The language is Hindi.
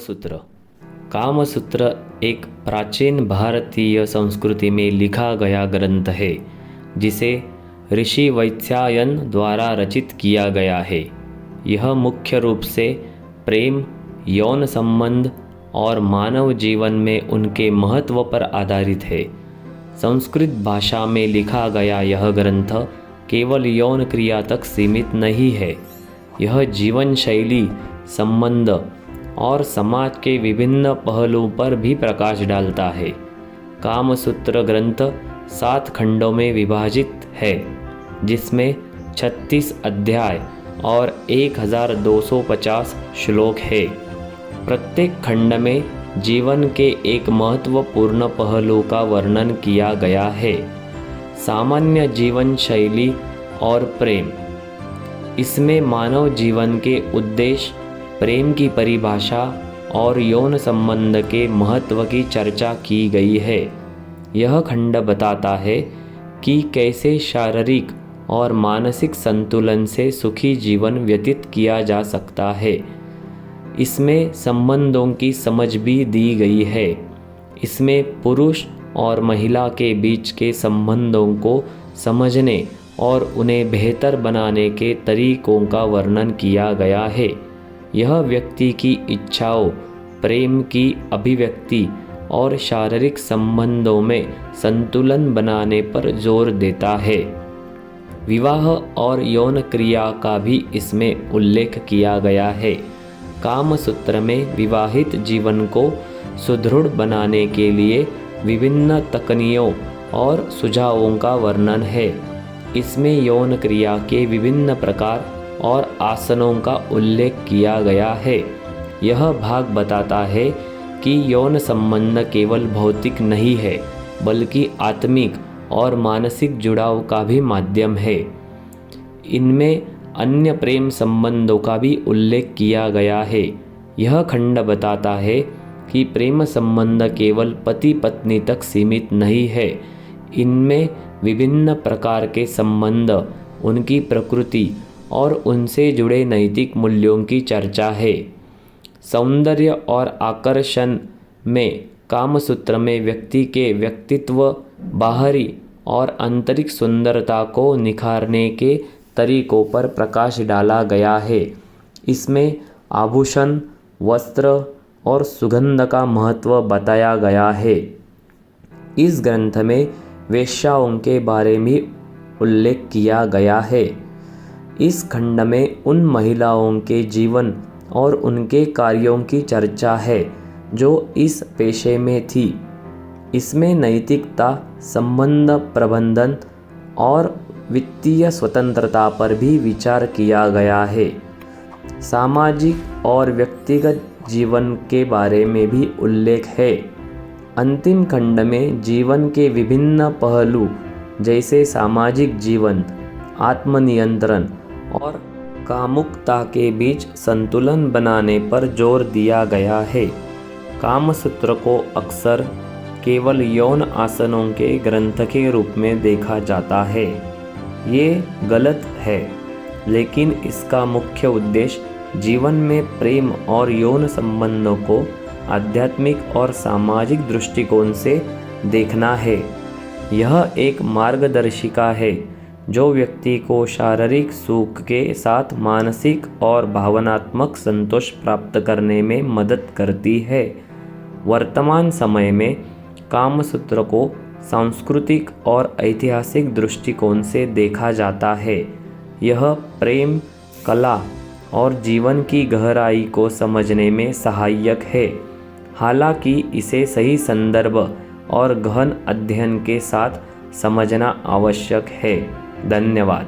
कामसूत्र। कामसूत्र एक प्राचीन भारतीय संस्कृति में लिखा गया ग्रंथ है जिसे ऋषि वत्स्यायन द्वारा रचित किया गया है। यह मुख्य रूप से प्रेम, यौन संबंध और मानव जीवन में उनके महत्व पर आधारित है। संस्कृत भाषा में लिखा गया यह ग्रंथ केवल यौन क्रिया तक सीमित नहीं है। यह जीवन शैली, संबंध और समाज के विभिन्न पहलुओं पर भी प्रकाश डालता है। कामसूत्र ग्रंथ 7 खंडों में विभाजित है, जिसमें 36 अध्याय और 1250 श्लोक है। प्रत्येक खंड में जीवन के एक महत्वपूर्ण पहलू का वर्णन किया गया है। सामान्य जीवन शैली और प्रेम। इसमें मानव जीवन के उद्देश्य, प्रेम की परिभाषा और यौन संबंध के महत्व की चर्चा की गई है। यह खंड बताता है कि कैसे शारीरिक और मानसिक संतुलन से सुखी जीवन व्यतीत किया जा सकता है। इसमें संबंधों की समझ भी दी गई है। इसमें पुरुष और महिला के बीच के संबंधों को समझने और उन्हें बेहतर बनाने के तरीकों का वर्णन किया गया है। यह व्यक्ति की इच्छाओं, प्रेम की अभिव्यक्ति और शारीरिक संबंधों में संतुलन बनाने पर जोर देता है। विवाह और यौन क्रिया का भी इसमें उल्लेख किया गया है। कामसूत्र में विवाहित जीवन को सुदृढ़ बनाने के लिए विभिन्न तकनीकों और सुझावों का वर्णन है। इसमें यौन क्रिया के विभिन्न प्रकार और आसनों का उल्लेख किया गया है। यह भाग बताता है कि यौन संबंध केवल भौतिक नहीं है, बल्कि आत्मिक और मानसिक जुड़ाव का भी माध्यम है। इनमें अन्य प्रेम संबंधों का भी उल्लेख किया गया है। यह खंड बताता है कि प्रेम संबंध केवल पति पत्नी तक सीमित नहीं है। इनमें विभिन्न प्रकार के संबंध, उनकी प्रकृति और उनसे जुड़े नैतिक मूल्यों की चर्चा है। सौंदर्य और आकर्षण में कामसूत्र में व्यक्ति के व्यक्तित्व, बाहरी और आंतरिक सुंदरता को निखारने के तरीकों पर प्रकाश डाला गया है। इसमें आभूषण, वस्त्र और सुगंध का महत्व बताया गया है। इस ग्रंथ में वेश्याओं के बारे में उल्लेख किया गया है। इस खंड में उन महिलाओं के जीवन और उनके कार्यों की चर्चा है जो इस पेशे में थी। इसमें नैतिकता, संबंध प्रबंधन और वित्तीय स्वतंत्रता पर भी विचार किया गया है। सामाजिक और व्यक्तिगत जीवन के बारे में भी उल्लेख है। अंतिम खंड में जीवन के विभिन्न पहलू जैसे सामाजिक जीवन, आत्मनियंत्रण और कामुकता के बीच संतुलन बनाने पर जोर दिया गया है। कामसूत्र को अक्सर केवल यौन आसनों के ग्रंथ के रूप में देखा जाता है। ये गलत है, लेकिन इसका मुख्य उद्देश्य जीवन में प्रेम और यौन संबंधों को आध्यात्मिक और सामाजिक दृष्टिकोण से देखना है। यह एक मार्गदर्शिका है जो व्यक्ति को शारीरिक सुख के साथ मानसिक और भावनात्मक संतोष प्राप्त करने में मदद करती है। वर्तमान समय में कामसूत्र को सांस्कृतिक और ऐतिहासिक दृष्टिकोण से देखा जाता है। यह प्रेम, कला और जीवन की गहराई को समझने में सहायक है। हालांकि इसे सही संदर्भ और गहन अध्ययन के साथ समझना आवश्यक है। धन्यवाद।